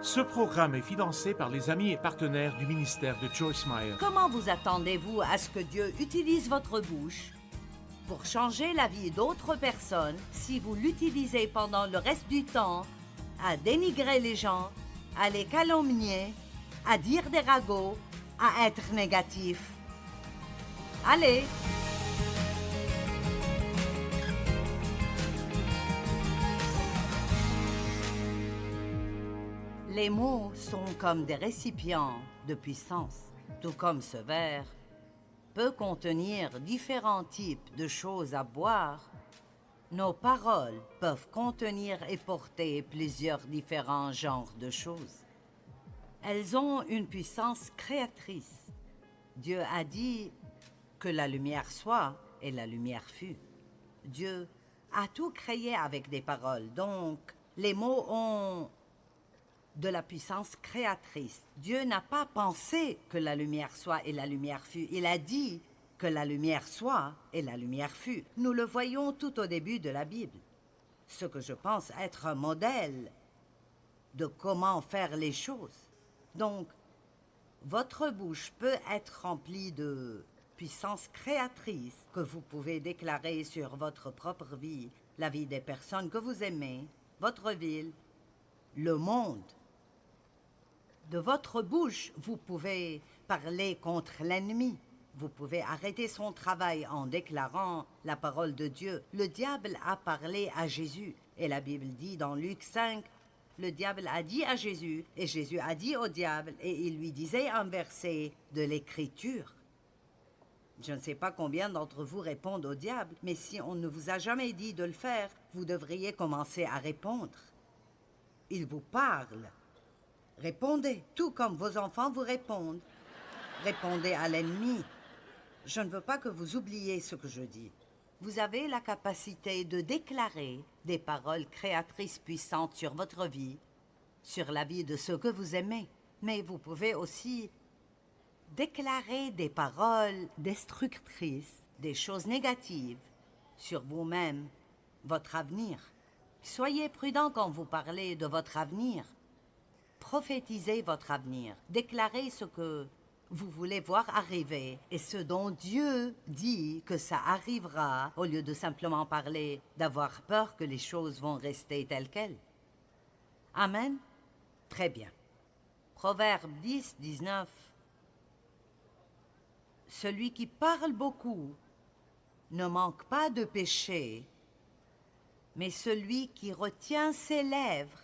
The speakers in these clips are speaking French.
Ce programme est financé par les amis et partenaires du ministère de Joyce Meyer. Comment vous attendez-vous à ce que Dieu utilise votre bouche pour changer la vie d'autres personnes si vous l'utilisez pendant le reste du temps à dénigrer les gens, à les calomnier, à dire des ragots, à être négatif? Allez! Les mots sont comme des récipients de puissance, tout comme ce verre peut contenir différents types de choses à boire. Nos paroles peuvent contenir et porter plusieurs différents genres de choses. Elles ont une puissance créatrice. Dieu a dit que la lumière soit et la lumière fut. Dieu a tout créé avec des paroles, donc les mots ont de la puissance créatrice. Dieu n'a pas pensé que la lumière soit et la lumière fut. Il a dit que la lumière soit et la lumière fut. Nous le voyons tout au début de la Bible. Ce que je pense être un modèle de comment faire les choses. Donc, votre bouche peut être remplie de puissance créatrice que vous pouvez déclarer sur votre propre vie, la vie des personnes que vous aimez, votre ville, le monde. De votre bouche, vous pouvez parler contre l'ennemi. Vous pouvez arrêter son travail en déclarant la parole de Dieu. Le diable a parlé à Jésus. Et la Bible dit dans Luc 5, le diable a dit à Jésus, et Jésus a dit au diable, et il lui disait un verset de l'Écriture. Je ne sais pas combien d'entre vous répondent au diable, mais si on ne vous a jamais dit de le faire, vous devriez commencer à répondre. Il vous parle. Répondez, tout comme vos enfants vous répondent. Répondez à l'ennemi. Je ne veux pas que vous oubliez ce que je dis. Vous avez la capacité de déclarer des paroles créatrices puissantes sur votre vie, sur la vie de ceux que vous aimez. Mais vous pouvez aussi déclarer des paroles destructrices, des choses négatives sur vous-même, votre avenir. Soyez prudent quand vous parlez de votre avenir. Prophétisez votre avenir. Déclarez ce que vous voulez voir arriver et ce dont Dieu dit que ça arrivera au lieu de simplement parler, d'avoir peur que les choses vont rester telles quelles. Amen? Très bien. Proverbe 10, 19. Celui qui parle beaucoup ne manque pas de péché, mais celui qui retient ses lèvres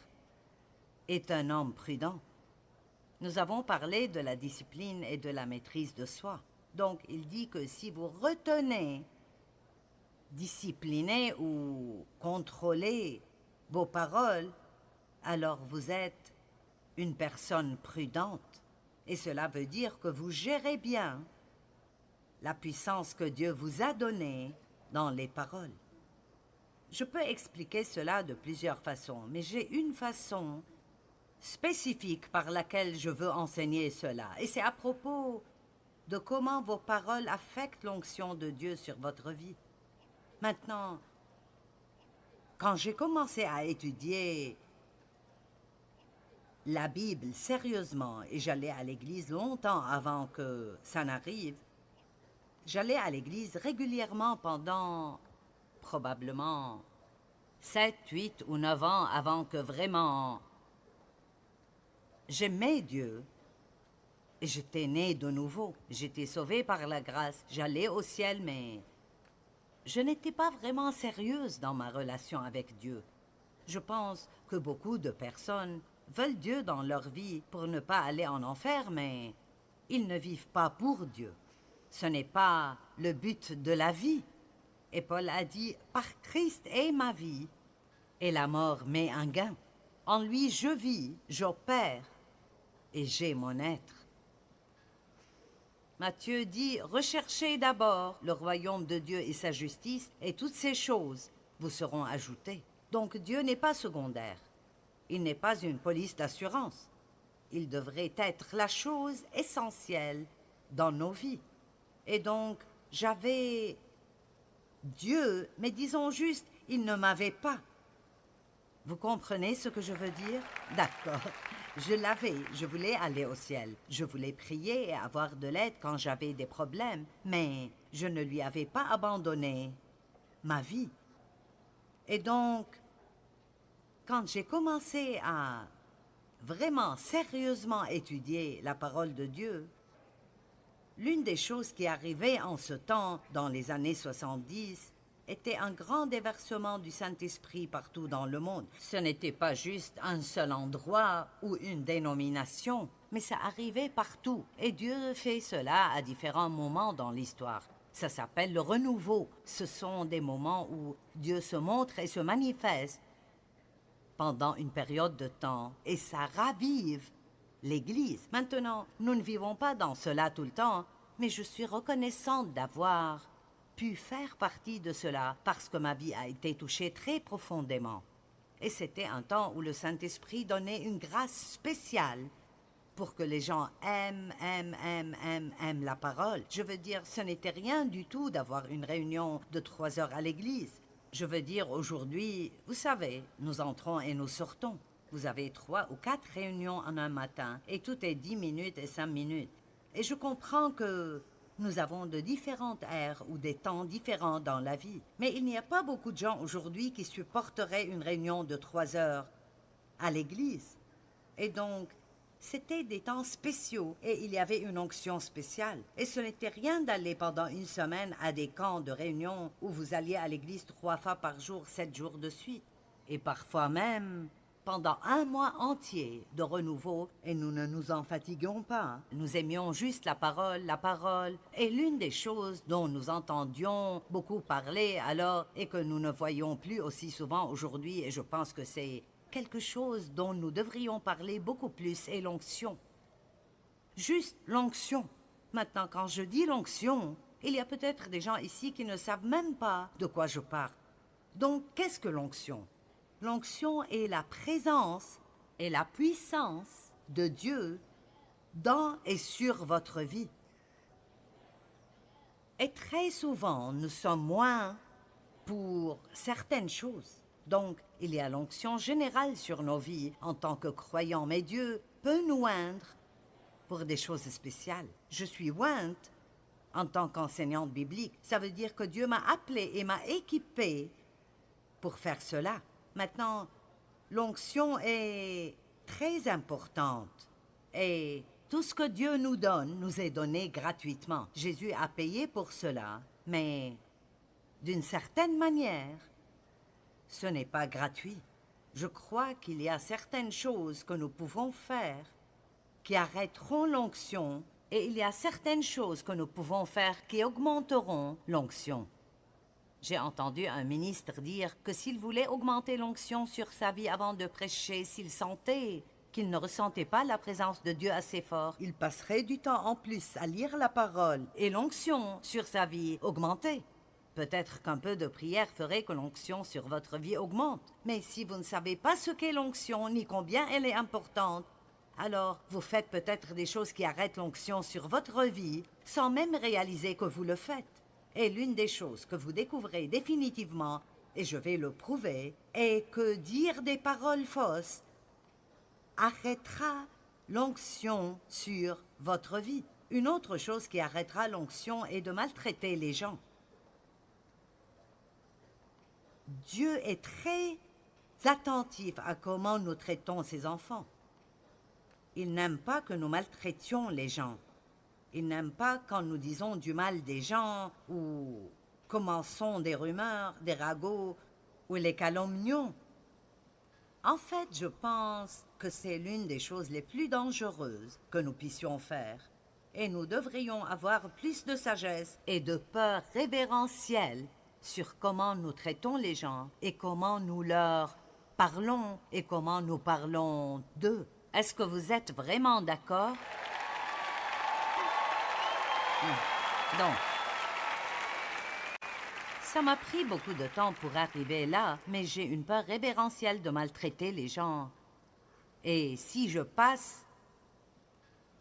est un homme prudent. Nous avons parlé de la discipline et de la maîtrise de soi. Donc, il dit que si vous retenez, disciplinez ou contrôlez vos paroles, alors vous êtes une personne prudente. Et cela veut dire que vous gérez bien la puissance que Dieu vous a donnée dans les paroles. Je peux expliquer cela de plusieurs façons, mais j'ai une façon spécifique par laquelle je veux enseigner cela. Et c'est à propos de comment vos paroles affectent l'onction de Dieu sur votre vie. Maintenant, quand j'ai commencé à étudier la Bible sérieusement, et j'allais à l'église longtemps avant que ça n'arrive, j'allais à l'église régulièrement pendant probablement 7, 8 ou 9 ans avant que vraiment j'aimais Dieu et j'étais né de nouveau. J'étais sauvé par la grâce. J'allais au ciel, mais je n'étais pas vraiment sérieuse dans ma relation avec Dieu. Je pense que beaucoup de personnes veulent Dieu dans leur vie pour ne pas aller en enfer, mais ils ne vivent pas pour Dieu. Ce n'est pas le but de la vie. Et Paul a dit, « Par Christ est ma vie, et la mort m'est un gain. En lui je vis, j'opère, et j'ai mon être. » Matthieu dit, « Recherchez d'abord le royaume de Dieu et sa justice, et toutes ces choses vous seront ajoutées. » Donc Dieu n'est pas secondaire. Il n'est pas une police d'assurance. Il devrait être la chose essentielle dans nos vies. Et donc, j'avais Dieu, mais disons juste, il ne m'avait pas. Vous comprenez ce que je veux dire? D'accord. Je voulais aller au ciel. Je voulais prier et avoir de l'aide quand j'avais des problèmes. Mais je ne lui avais pas abandonné ma vie. Et donc, quand j'ai commencé à vraiment sérieusement étudier la parole de Dieu, l'une des choses qui arrivait en ce temps, dans les années 70, était un grand déversement du Saint-Esprit partout dans le monde. Ce n'était pas juste un seul endroit ou une dénomination, mais ça arrivait partout. Et Dieu fait cela à différents moments dans l'histoire. Ça s'appelle le renouveau. Ce sont des moments où Dieu se montre et se manifeste pendant une période de temps, et ça ravive l'Église. Maintenant, nous ne vivons pas dans cela tout le temps, mais je suis reconnaissante d'avoir pu faire partie de cela parce que ma vie a été touchée très profondément. Et c'était un temps où le Saint-Esprit donnait une grâce spéciale pour que les gens aiment la parole. Je veux dire, ce n'était rien du tout d'avoir une réunion de 3 heures à l'église. Je veux dire, aujourd'hui, vous savez, nous entrons et nous sortons. Vous avez 3 ou 4 réunions en un matin, et tout est 10 minutes et 5 minutes. Et je comprends que nous avons de différentes ères ou des temps différents dans la vie. Mais il n'y a pas beaucoup de gens aujourd'hui qui supporteraient une réunion de 3 heures à l'église. Et donc, c'était des temps spéciaux et il y avait une onction spéciale. Et ce n'était rien d'aller pendant une semaine à des camps de réunion où vous alliez à l'église 3 fois par jour, 7 jours de suite. Et parfois même pendant un mois entier de renouveau, et nous ne nous en fatiguions pas. Nous aimions juste la parole. Et l'une des choses dont nous entendions beaucoup parler alors et que nous ne voyons plus aussi souvent aujourd'hui, et je pense que c'est quelque chose dont nous devrions parler beaucoup plus, est l'onction. Juste l'onction. Maintenant, quand je dis l'onction, il y a peut-être des gens ici qui ne savent même pas de quoi je parle. Donc, qu'est-ce que l'onction? L'onction est la présence et la puissance de Dieu dans et sur votre vie. Et très souvent, nous sommes moins pour certaines choses. Donc, il y a l'onction générale sur nos vies en tant que croyants, mais Dieu peut nous oindre pour des choses spéciales. Je suis ointe en tant qu'enseignante biblique. Ça veut dire que Dieu m'a appelée et m'a équipée pour faire cela. Maintenant, l'onction est très importante et tout ce que Dieu nous donne nous est donné gratuitement. Jésus a payé pour cela, mais d'une certaine manière, ce n'est pas gratuit. Je crois qu'il y a certaines choses que nous pouvons faire qui arrêteront l'onction et il y a certaines choses que nous pouvons faire qui augmenteront l'onction. J'ai entendu un ministre dire que s'il voulait augmenter l'onction sur sa vie avant de prêcher, s'il sentait qu'il ne ressentait pas la présence de Dieu assez fort, il passerait du temps en plus à lire la parole et l'onction sur sa vie augmentait. Peut-être qu'un peu de prière ferait que l'onction sur votre vie augmente. Mais si vous ne savez pas ce qu'est l'onction ni combien elle est importante, alors vous faites peut-être des choses qui arrêtent l'onction sur votre vie sans même réaliser que vous le faites. Et l'une des choses que vous découvrez définitivement, et je vais le prouver, est que dire des paroles fausses arrêtera l'onction sur votre vie. Une autre chose qui arrêtera l'onction est de maltraiter les gens. Dieu est très attentif à comment nous traitons ses enfants. Il n'aime pas que nous maltraitions les gens. Il n'aime pas quand nous disons du mal des gens ou commençons des rumeurs, des ragots ou les calomnions. En fait, je pense que c'est l'une des choses les plus dangereuses que nous puissions faire. Et nous devrions avoir plus de sagesse et de peur révérentielle sur comment nous traitons les gens et comment nous leur parlons et comment nous parlons d'eux. Est-ce que vous êtes vraiment d'accord? Donc, ça m'a pris beaucoup de temps pour arriver là, mais j'ai une peur révérentielle de maltraiter les gens. Et si je passe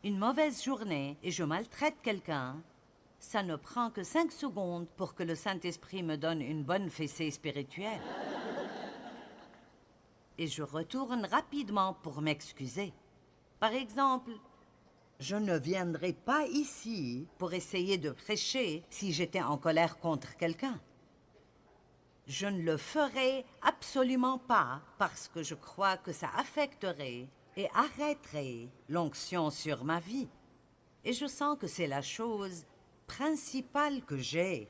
une mauvaise journée et je maltraite quelqu'un, ça ne prend que 5 secondes pour que le Saint-Esprit me donne une bonne fessée spirituelle. Et je retourne rapidement pour m'excuser. Par exemple, je ne viendrais pas ici pour essayer de prêcher si j'étais en colère contre quelqu'un. Je ne le ferai absolument pas parce que je crois que ça affecterait et arrêterait l'onction sur ma vie. Et je sens que c'est la chose principale que j'ai,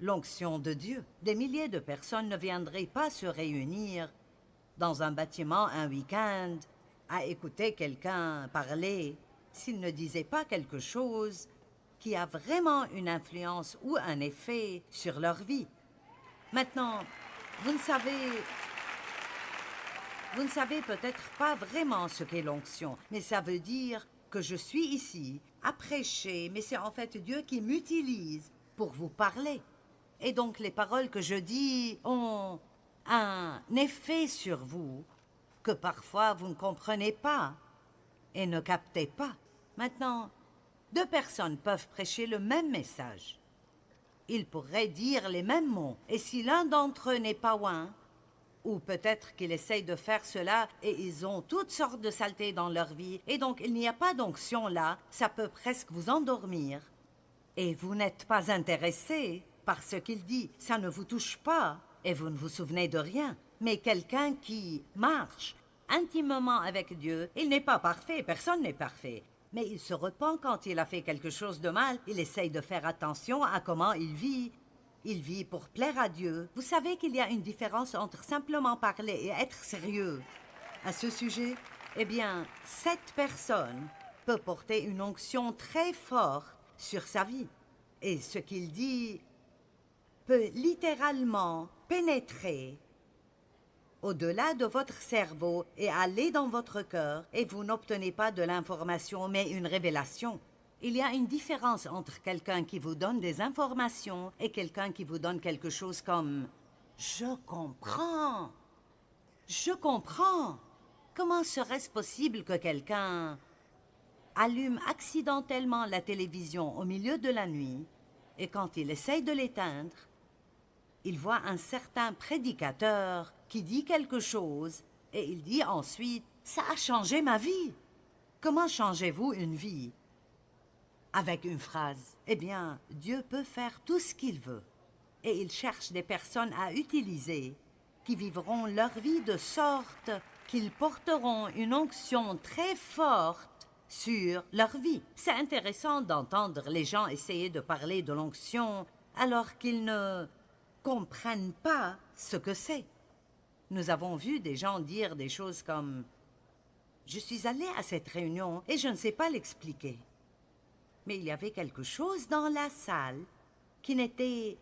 l'onction de Dieu. Des milliers de personnes ne viendraient pas se réunir dans un bâtiment un week-end à écouter quelqu'un parler s'il ne disait pas quelque chose qui a vraiment une influence ou un effet sur leur vie. Maintenant, vous ne savez peut-être pas vraiment ce qu'est l'onction, mais ça veut dire que je suis ici à prêcher, mais c'est en fait Dieu qui m'utilise pour vous parler. Et donc les paroles que je dis ont un effet sur vous que parfois vous ne comprenez pas et ne captez pas. Maintenant, deux personnes peuvent prêcher le même message. Ils pourraient dire les mêmes mots, et si l'un d'entre eux n'est pas oint, ou peut-être qu'ils essayent de faire cela et ils ont toutes sortes de saletés dans leur vie, et donc il n'y a pas d'onction là, ça peut presque vous endormir. Et vous n'êtes pas intéressé par ce qu'il dit, ça ne vous touche pas, et vous ne vous souvenez de rien. Mais quelqu'un qui marche intimement avec Dieu, il n'est pas parfait, personne n'est parfait. Mais il se repent quand il a fait quelque chose de mal, il essaye de faire attention à comment il vit. Il vit pour plaire à Dieu. Vous savez qu'il y a une différence entre simplement parler et être sérieux. À ce sujet, eh bien, cette personne peut porter une onction très forte sur sa vie. Et ce qu'il dit peut littéralement pénétrer au-delà de votre cerveau et aller dans votre cœur, et vous n'obtenez pas de l'information, mais une révélation. Il y a une différence entre quelqu'un qui vous donne des informations et quelqu'un qui vous donne quelque chose comme « Je comprends. Je comprends. » Comment serait-ce possible que quelqu'un allume accidentellement la télévision au milieu de la nuit et quand il essaye de l'éteindre, il voit un certain prédicateur qui dit quelque chose et il dit ensuite « Ça a changé ma vie. » Comment changez-vous une vie? Avec une phrase. Eh bien, Dieu peut faire tout ce qu'il veut. Et il cherche des personnes à utiliser qui vivront leur vie de sorte qu'ils porteront une onction très forte sur leur vie. C'est intéressant d'entendre les gens essayer de parler de l'onction alors qu'ils ne comprennent pas ce que c'est. Nous avons vu des gens dire des choses comme « Je suis allé à cette réunion et je ne sais pas l'expliquer. » Mais il y avait quelque chose dans la salle qui n'était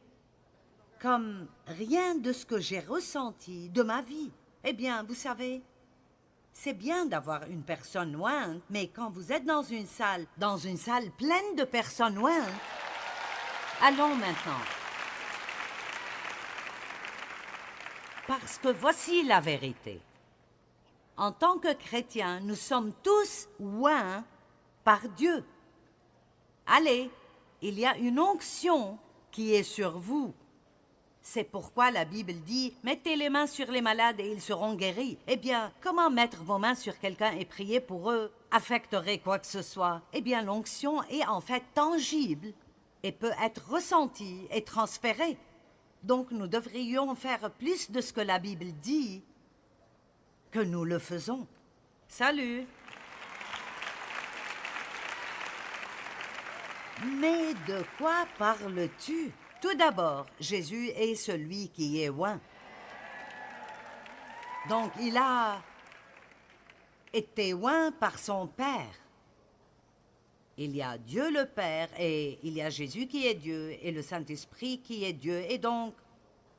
comme rien de ce que j'ai ressenti de ma vie. Eh bien, vous savez, c'est bien d'avoir une personne ointe, mais quand vous êtes dans une salle pleine de personnes ointes, allons maintenant. Parce que voici la vérité. En tant que chrétiens, nous sommes tous oints par Dieu. Allez, il y a une onction qui est sur vous. C'est pourquoi la Bible dit « Mettez les mains sur les malades et ils seront guéris ». Eh bien, comment mettre vos mains sur quelqu'un et prier pour eux affecterait quoi que ce soit? Eh bien, l'onction est en fait tangible et peut être ressentie et transférée. Donc, nous devrions faire plus de ce que la Bible dit que nous le faisons. Salut! Mais de quoi parles-tu? Tout d'abord, Jésus est celui qui est oint. Donc, il a été oint par son Père. Il y a Dieu le Père et il y a Jésus qui est Dieu et le Saint-Esprit qui est Dieu. Et donc,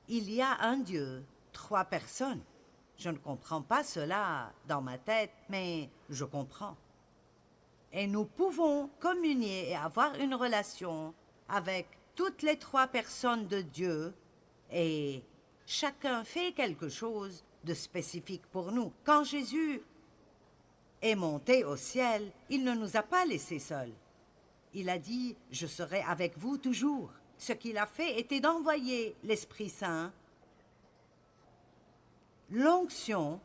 il y a un Dieu, 3 personnes. Je ne comprends pas cela dans ma tête, mais je comprends. Et nous pouvons communier et avoir une relation avec toutes les 3 personnes de Dieu et chacun fait quelque chose de spécifique pour nous. Quand Jésus est monté au ciel, il ne nous a pas laissés seuls. Il a dit « Je serai avec vous toujours ». Ce qu'il a fait était d'envoyer l'Esprit Saint, l'onction,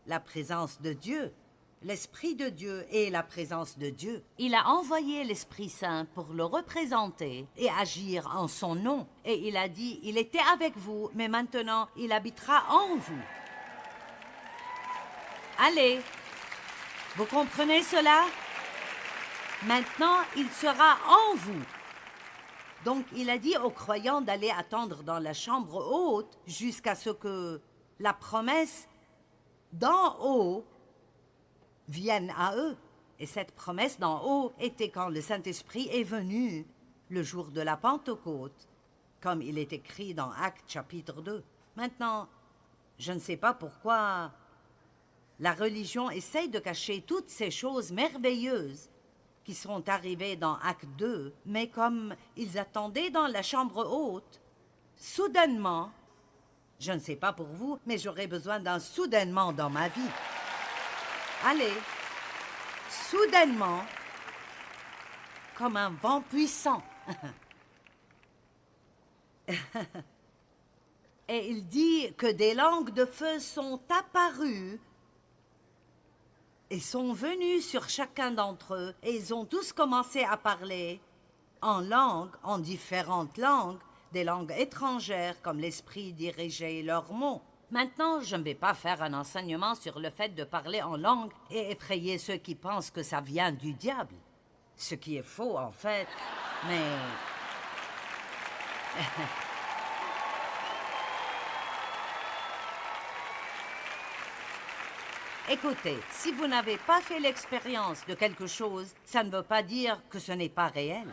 la présence de Dieu, l'Esprit de Dieu est la présence de Dieu. Il a envoyé l'Esprit Saint pour le représenter et agir en son nom. Et il a dit, il était avec vous, mais maintenant il habitera en vous. Allez, vous comprenez cela? Maintenant, il sera en vous. Donc, il a dit aux croyants d'aller attendre dans la chambre haute jusqu'à ce que la promesse d'en haut vienne à eux. Et cette promesse d'en haut était quand le Saint-Esprit est venu le jour de la Pentecôte, comme il est écrit dans Actes chapitre 2. Maintenant, je ne sais pas pourquoi la religion essaye de cacher toutes ces choses merveilleuses qui sont arrivés dans Acte 2, mais comme ils attendaient dans la chambre haute, soudainement, je ne sais pas pour vous, mais j'aurais besoin d'un soudainement dans ma vie. Allez, soudainement, comme un vent puissant. Et il dit que des langues de feu sont apparues et sont venus sur chacun d'entre eux, et ils ont tous commencé à parler en langue, en différentes langues, des langues étrangères, comme l'Esprit dirigeait leurs mots. Maintenant, je ne vais pas faire un enseignement sur le fait de parler en langue et effrayer ceux qui pensent que ça vient du diable. Ce qui est faux, en fait, mais... Écoutez, si vous n'avez pas fait l'expérience de quelque chose, ça ne veut pas dire que ce n'est pas réel.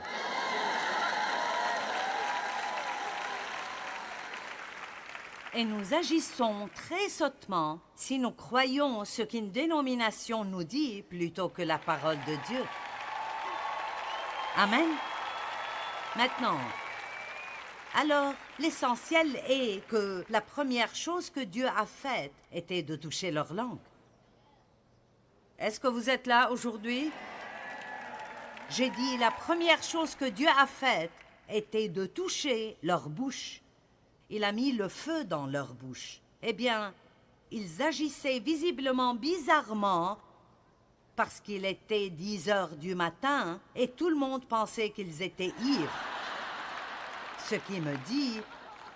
Et nous agissons très sottement si nous croyons ce qu'une dénomination nous dit plutôt que la parole de Dieu. Amen. Maintenant, alors, l'essentiel est que la première chose que Dieu a faite était de toucher leur langue. Est-ce que vous êtes là aujourd'hui? J'ai dit, la première chose que Dieu a faite était de toucher leur bouche. Il a mis le feu dans leur bouche. Eh bien, ils agissaient visiblement bizarrement parce qu'il était 10 heures du matin et tout le monde pensait qu'ils étaient ivres. Ce qui me dit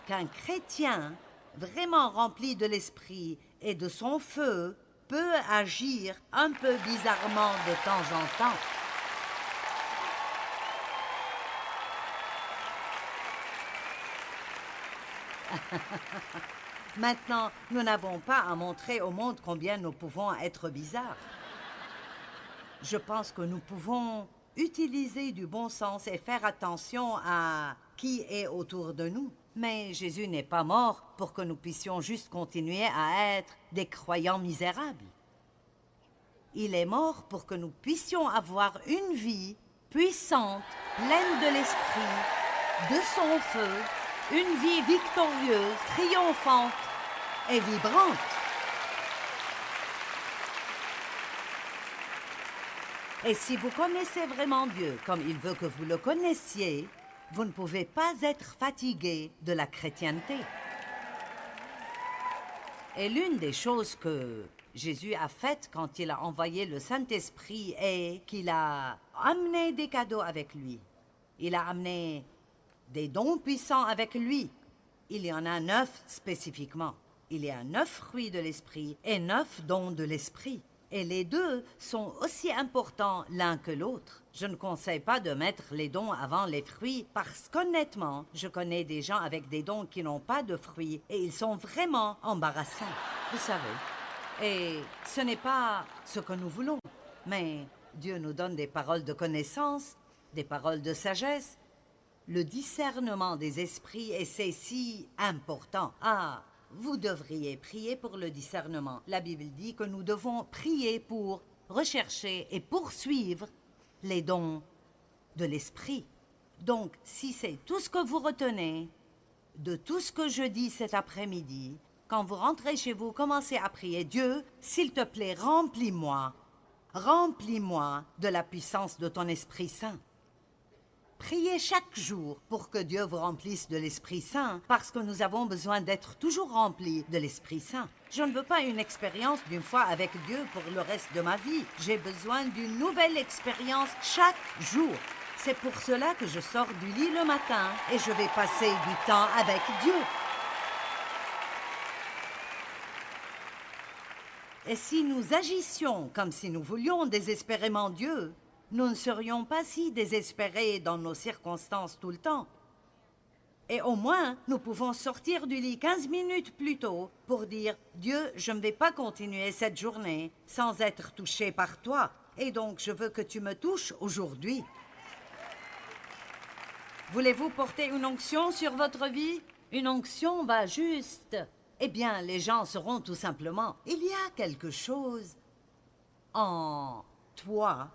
qu'un chrétien vraiment rempli de l'esprit et de son feu peut agir un peu bizarrement de temps en temps. Maintenant, nous n'avons pas à montrer au monde combien nous pouvons être bizarres. Je pense que nous pouvons utiliser du bon sens et faire attention à qui est autour de nous. Mais Jésus n'est pas mort pour que nous puissions juste continuer à être des croyants misérables. Il est mort pour que nous puissions avoir une vie puissante, pleine de l'esprit, de son feu, une vie victorieuse, triomphante et vibrante. Et si vous connaissez vraiment Dieu comme il veut que vous le connaissiez, vous ne pouvez pas être fatigué de la chrétienté. Et l'une des choses que Jésus a faites quand il a envoyé le Saint-Esprit est qu'il a amené des cadeaux avec lui. Il a amené des dons puissants avec lui. Il y en a 9 spécifiquement. Il y a 9 fruits de l'Esprit et 9 dons de l'Esprit. Et les deux sont aussi importants l'un que l'autre. Je ne conseille pas de mettre les dons avant les fruits parce qu'honnêtement, je connais des gens avec des dons qui n'ont pas de fruits et ils sont vraiment embarrassants, vous savez. Et ce n'est pas ce que nous voulons. Mais Dieu nous donne des paroles de connaissance, des paroles de sagesse, le discernement des esprits et c'est si important. Ah, vous devriez prier pour le discernement. La Bible dit que nous devons prier pour rechercher et poursuivre les dons de l'esprit. Donc, si c'est tout ce que vous retenez de tout ce que je dis cet après-midi, quand vous rentrez chez vous, commencez à prier. Dieu, s'il te plaît, remplis-moi de la puissance de ton Esprit Saint. Priez chaque jour pour que Dieu vous remplisse de l'Esprit Saint, parce que nous avons besoin d'être toujours remplis de l'Esprit Saint. Je ne veux pas une expérience d'une fois avec Dieu pour le reste de ma vie. J'ai besoin d'une nouvelle expérience chaque jour. C'est pour cela que je sors du lit le matin et je vais passer du temps avec Dieu. Et si nous agissions comme si nous voulions désespérément Dieu, nous ne serions pas si désespérés dans nos circonstances tout le temps. Et au moins, nous pouvons sortir du lit 15 minutes plus tôt pour dire « Dieu, je ne vais pas continuer cette journée sans être touché par toi, et donc je veux que tu me touches aujourd'hui. » Voulez-vous porter une onction sur votre vie? Une onction va juste. Eh bien, les gens sauront tout simplement, il y a quelque chose en toi.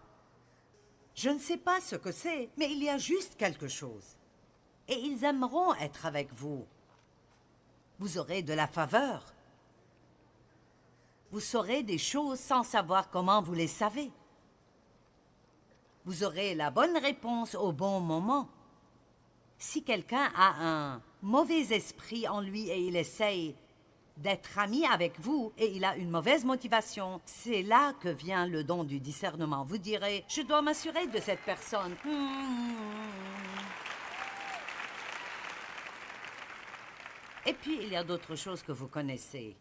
Je ne sais pas ce que c'est, mais il y a juste quelque chose. Et ils aimeront être avec vous. Vous aurez de la faveur. Vous saurez des choses sans savoir comment vous les savez. Vous aurez la bonne réponse au bon moment. Si quelqu'un a un mauvais esprit en lui et il essaye d'être ami avec vous et il a une mauvaise motivation, c'est là que vient le don du discernement. Vous direz, je dois m'assurer de cette personne. Et puis, il y a d'autres choses que vous connaissez.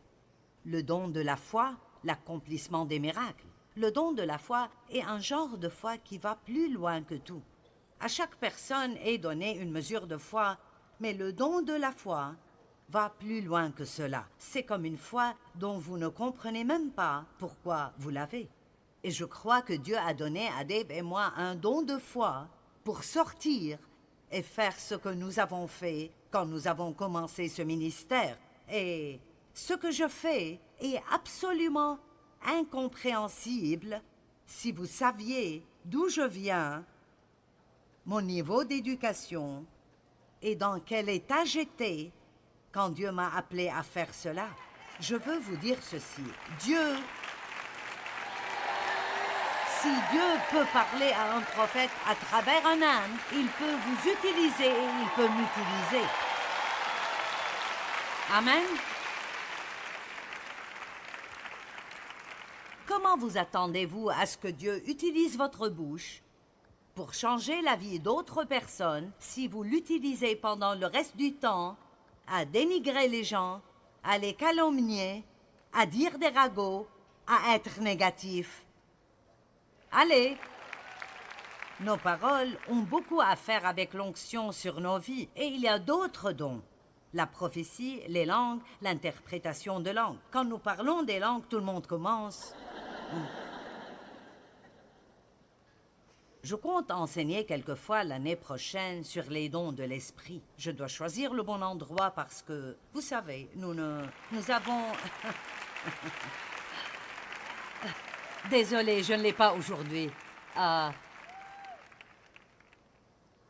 Le don de la foi, l'accomplissement des miracles. Le don de la foi est un genre de foi qui va plus loin que tout. À chaque personne est donnée une mesure de foi, mais le don de la foi va plus loin que cela. C'est comme une foi dont vous ne comprenez même pas pourquoi vous l'avez. Et je crois que Dieu a donné à Dave et moi un don de foi pour sortir et faire ce que nous avons fait quand nous avons commencé ce ministère. Et ce que je fais est absolument incompréhensible si vous saviez d'où je viens, mon niveau d'éducation et dans quel état j'étais quand Dieu m'a appelé à faire cela. Je veux vous dire ceci. Si Dieu peut parler à un prophète à travers un âne, il peut vous utiliser et il peut m'utiliser. Amen. Comment vous attendez-vous à ce que Dieu utilise votre bouche pour changer la vie d'autres personnes si vous l'utilisez pendant le reste du temps à dénigrer les gens, à les calomnier, à dire des ragots, à être négatif? Allez! Nos paroles ont beaucoup à faire avec l'onction sur nos vies et il y a d'autres dons. La prophétie, les langues, l'interprétation de langues. Quand nous parlons des langues, tout le monde commence. Je compte enseigner quelquefois l'année prochaine sur les dons de l'esprit. Je dois choisir le bon endroit parce que, vous savez, nous avons... Désolée, je ne l'ai pas aujourd'hui.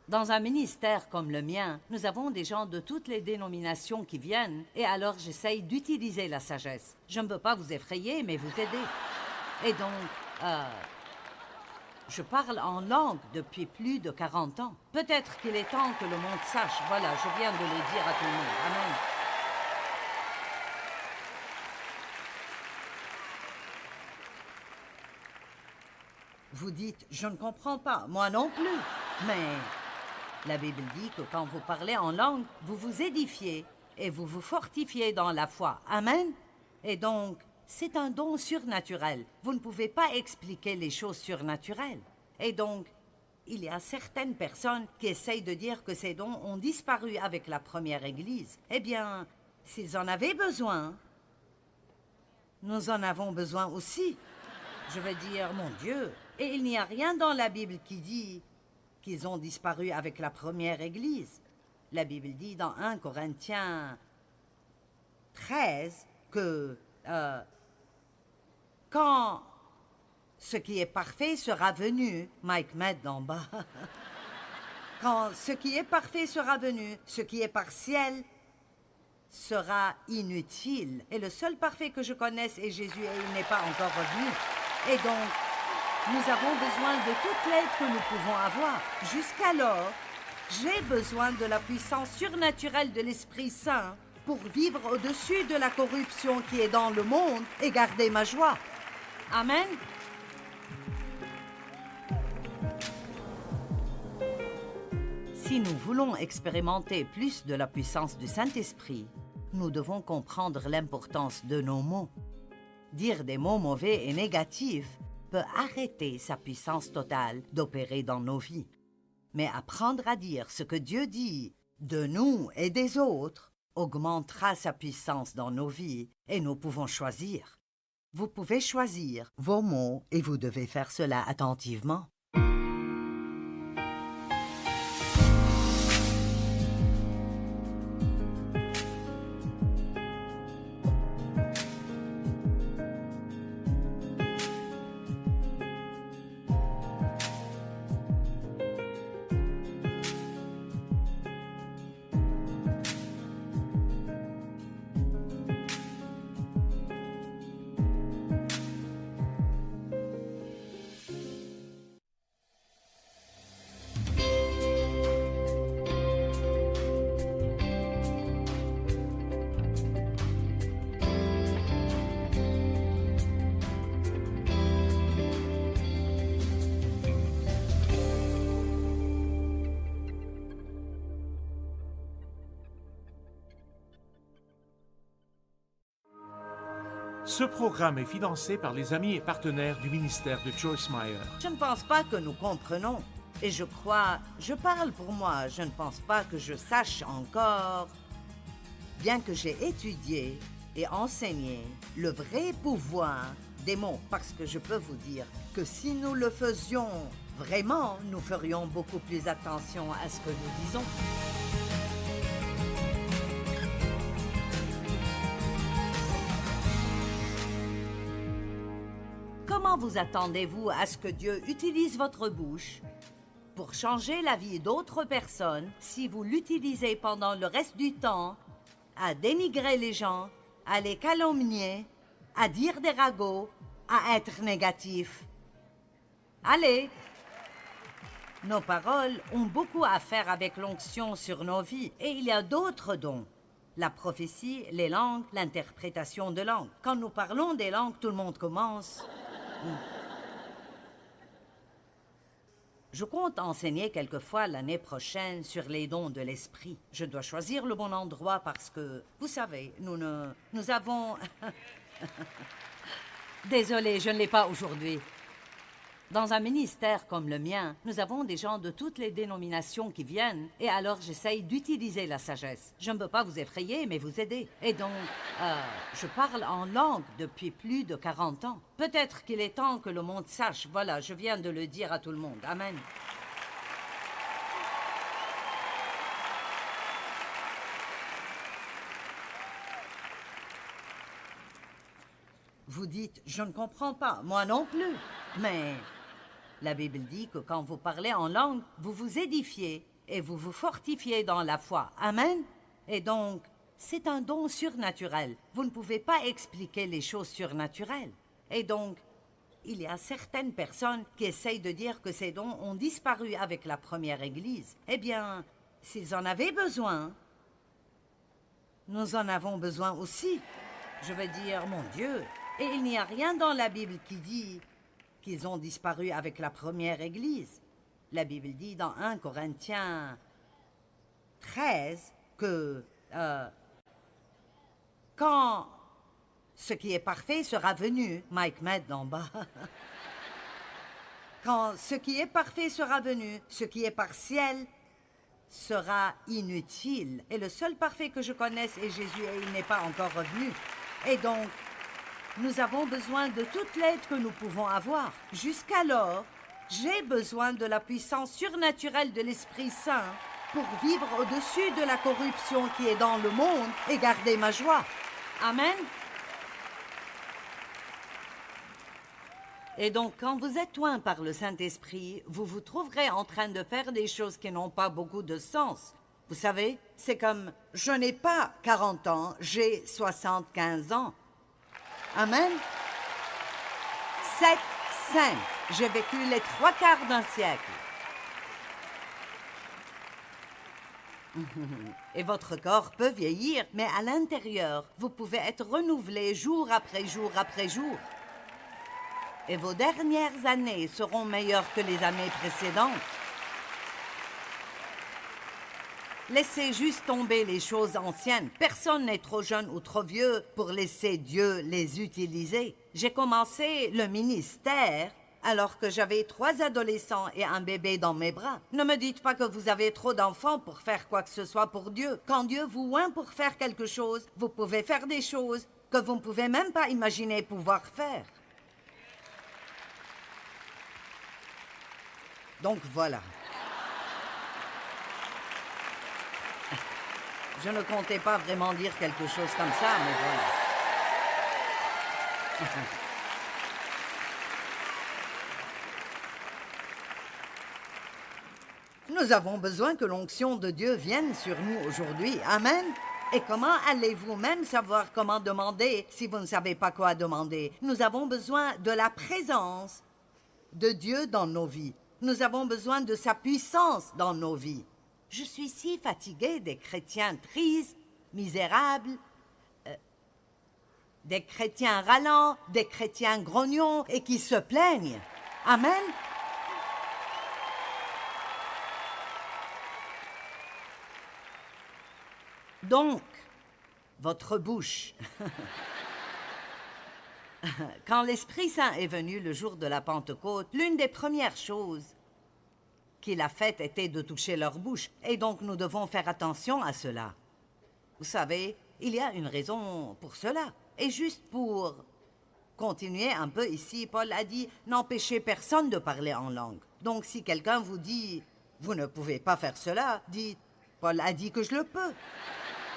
Dans un ministère comme le mien, nous avons des gens de toutes les dénominations qui viennent, et alors j'essaye d'utiliser la sagesse. Je ne veux pas vous effrayer, mais vous aider. Et donc, je parle en langue depuis plus de 40 ans. Peut-être qu'il est temps que le monde sache. Voilà, je viens de le dire à tout le monde. Amen. Vous dites, je ne comprends pas. Moi non plus. Mais la Bible dit que quand vous parlez en langue, vous vous édifiez et vous vous fortifiez dans la foi. Amen. Et donc, c'est un don surnaturel. Vous ne pouvez pas expliquer les choses surnaturelles. Et donc, il y a certaines personnes qui essayent de dire que ces dons ont disparu avec la première Église. Eh bien, s'ils en avaient besoin, nous en avons besoin aussi. Je veux dire, mon Dieu, et il n'y a rien dans la Bible qui dit qu'ils ont disparu avec la première Église. La Bible dit dans 1 Corinthiens 13 que quand ce qui est parfait sera venu, Mike met d'en bas, quand ce qui est parfait sera venu, ce qui est partiel sera inutile. Et le seul parfait que je connaisse est Jésus et il n'est pas encore revenu. Et donc, nous avons besoin de toute l'aide que nous pouvons avoir. Jusqu'alors, j'ai besoin de la puissance surnaturelle de l'Esprit Saint pour vivre au-dessus de la corruption qui est dans le monde et garder ma joie. Amen. Si nous voulons expérimenter plus de la puissance du Saint-Esprit, nous devons comprendre l'importance de nos mots. Dire des mots mauvais et négatifs peut arrêter sa puissance totale d'opérer dans nos vies. Mais apprendre à dire ce que Dieu dit de nous et des autres augmentera sa puissance dans nos vies et nous pouvons choisir. Vous pouvez choisir vos mots et vous devez faire cela attentivement. Ce programme est financé par les amis et partenaires du ministère de Joyce Meyer. Je ne pense pas que nous comprenons. Et je crois, je parle pour moi, je ne pense pas que je sache encore, bien que j'ai étudié et enseigné le vrai pouvoir des mots, parce que je peux vous dire que si nous le faisions vraiment, nous ferions beaucoup plus attention à ce que nous disons. Comment vous attendez-vous à ce que Dieu utilise votre bouche pour changer la vie d'autres personnes si vous l'utilisez pendant le reste du temps à dénigrer les gens, à les calomnier, à dire des ragots, à être négatif? Allez! Nos paroles ont beaucoup à faire avec l'onction sur nos vies et il y a d'autres dons. La prophétie, les langues, l'interprétation de langues. Quand nous parlons des langues, tout le monde commence. Je compte enseigner quelquefois l'année prochaine sur les dons de l'esprit. Je dois choisir le bon endroit parce que, vous savez, nous avons... Désolée, je ne l'ai pas aujourd'hui. Dans un ministère comme le mien, nous avons des gens de toutes les dénominations qui viennent, et alors j'essaye d'utiliser la sagesse. Je ne veux pas vous effrayer, mais vous aider. Et donc, je parle en langue depuis plus de 40 ans. Peut-être qu'il est temps que le monde sache. Voilà, je viens de le dire à tout le monde. Amen. Vous dites, je ne comprends pas. Moi non plus. Mais... la Bible dit que quand vous parlez en langue, vous vous édifiez et vous vous fortifiez dans la foi. Amen. Et donc, c'est un don surnaturel. Vous ne pouvez pas expliquer les choses surnaturelles. Et donc, il y a certaines personnes qui essayent de dire que ces dons ont disparu avec la première Église. Eh bien, s'ils en avaient besoin, nous en avons besoin aussi. Je veux dire, mon Dieu, et il n'y a rien dans la Bible qui dit qu'ils ont disparu avec la première Église. La Bible dit dans 1 Corinthiens 13 que quand ce qui est parfait sera venu, Mike Med en bas, quand ce qui est parfait sera venu, ce qui est partiel sera inutile. Et le seul parfait que je connaisse est Jésus et il n'est pas encore revenu. Et donc, nous avons besoin de toute l'aide que nous pouvons avoir. Jusqu'alors, j'ai besoin de la puissance surnaturelle de l'Esprit Saint pour vivre au-dessus de la corruption qui est dans le monde et garder ma joie. Amen. Et donc, quand vous êtes oint par le Saint-Esprit, vous vous trouverez en train de faire des choses qui n'ont pas beaucoup de sens. Vous savez, c'est comme, je n'ai pas 40 ans, j'ai 75 ans. Amen. 7-5. J'ai vécu les 3/4 d'un siècle. Et votre corps peut vieillir, mais à l'intérieur, vous pouvez être renouvelé jour après jour après jour. Et vos dernières années seront meilleures que les années précédentes. Laissez juste tomber les choses anciennes. Personne n'est trop jeune ou trop vieux pour laisser Dieu les utiliser. J'ai commencé le ministère alors que j'avais 3 adolescents et un bébé dans mes bras. Ne me dites pas que vous avez trop d'enfants pour faire quoi que ce soit pour Dieu. Quand Dieu vous oint pour faire quelque chose, vous pouvez faire des choses que vous ne pouvez même pas imaginer pouvoir faire. Donc voilà. Je ne comptais pas vraiment dire quelque chose comme ça, mais voilà. Nous avons besoin que l'onction de Dieu vienne sur nous aujourd'hui. Amen. Et comment allez-vous même savoir comment demander si vous ne savez pas quoi demander? Nous avons besoin de la présence de Dieu dans nos vies. Nous avons besoin de sa puissance dans nos vies. Je suis si fatiguée des chrétiens tristes, misérables, des chrétiens râlants, des chrétiens grognons et qui se plaignent. Amen. Donc, votre bouche. Quand l'Esprit Saint est venu le jour de la Pentecôte, l'une des premières choses qu'il a faites était de toucher leur bouche. Et donc, nous devons faire attention à cela. Vous savez, il y a une raison pour cela. Et juste pour continuer un peu ici, Paul a dit « N'empêchez personne de parler en langue ». Donc, si quelqu'un vous dit « Vous ne pouvez pas faire cela », dites « Paul a dit que je le peux ».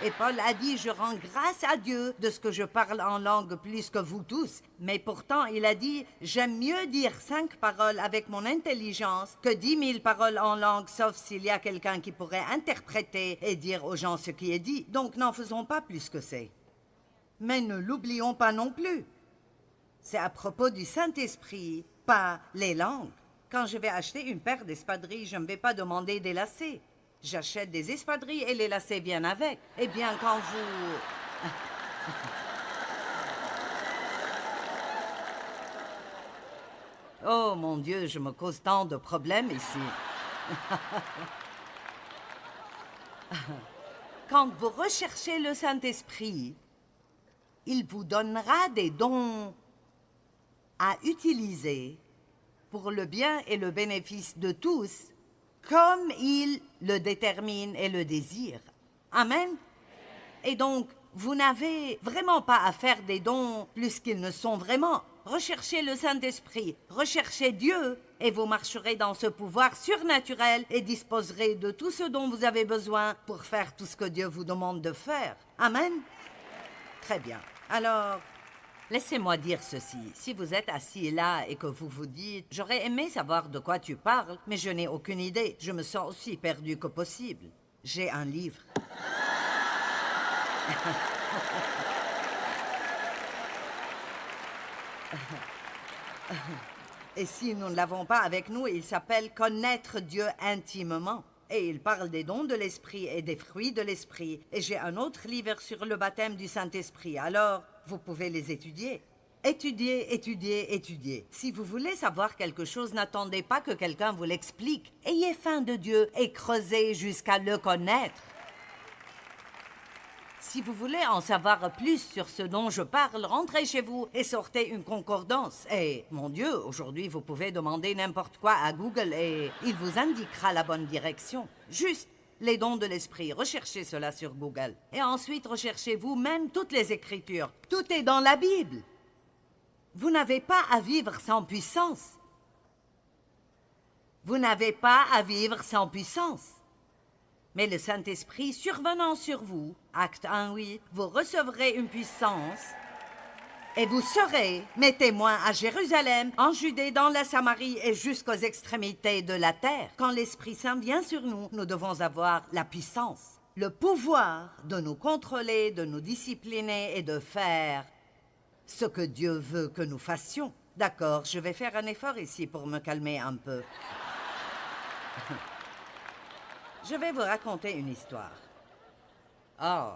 Et Paul a dit, je rends grâce à Dieu de ce que je parle en langue plus que vous tous. Mais pourtant, il a dit, j'aime mieux dire 5 paroles avec mon intelligence que 10 000 paroles en langue, sauf s'il y a quelqu'un qui pourrait interpréter et dire aux gens ce qui est dit. Donc n'en faisons pas plus que c'est. Mais ne l'oublions pas non plus. C'est à propos du Saint-Esprit, pas les langues. Quand je vais acheter une paire d'espadrilles, je ne vais pas demander des lacets. J'achète des espadrilles et les lacets viennent avec. Eh bien, quand vous... Oh, mon Dieu, je me cause tant de problèmes ici. Quand vous recherchez le Saint-Esprit, il vous donnera des dons à utiliser pour le bien et le bénéfice de tous, comme il le détermine et le désire. Amen. Et donc, vous n'avez vraiment pas à faire des dons plus qu'ils ne sont vraiment. Recherchez le Saint-Esprit, recherchez Dieu, et vous marcherez dans ce pouvoir surnaturel et disposerez de tout ce dont vous avez besoin pour faire tout ce que Dieu vous demande de faire. Amen. Très bien. Alors, laissez-moi dire ceci. Si vous êtes assis là et que vous vous dites « J'aurais aimé savoir de quoi tu parles, mais je n'ai aucune idée. Je me sens aussi perdu que possible. » J'ai un livre. Et si nous ne l'avons pas avec nous, il s'appelle « Connaître Dieu intimement ». Et il parle des dons de l'Esprit et des fruits de l'Esprit. Et j'ai un autre livre sur le baptême du Saint-Esprit. Alors, vous pouvez les étudier. Étudiez, étudiez, étudiez. Si vous voulez savoir quelque chose, n'attendez pas que quelqu'un vous l'explique. Ayez faim de Dieu et creusez jusqu'à le connaître. Si vous voulez en savoir plus sur ce dont je parle, rentrez chez vous et sortez une concordance. Et, mon Dieu, aujourd'hui, vous pouvez demander n'importe quoi à Google et il vous indiquera la bonne direction. Juste les dons de l'Esprit. Recherchez cela sur Google. Et ensuite, recherchez vous-même toutes les Écritures. Tout est dans la Bible. Vous n'avez pas à vivre sans puissance. Vous n'avez pas à vivre sans puissance. Mais le Saint-Esprit survenant sur vous, acte 1:8, vous recevrez une puissance et vous serez mes témoins à Jérusalem, en Judée, dans la Samarie et jusqu'aux extrémités de la terre. Quand l'Esprit Saint vient sur nous, nous devons avoir la puissance, le pouvoir de nous contrôler, de nous discipliner et de faire ce que Dieu veut que nous fassions. D'accord, je vais faire un effort ici pour me calmer un peu. Je vais vous raconter une histoire. Oh,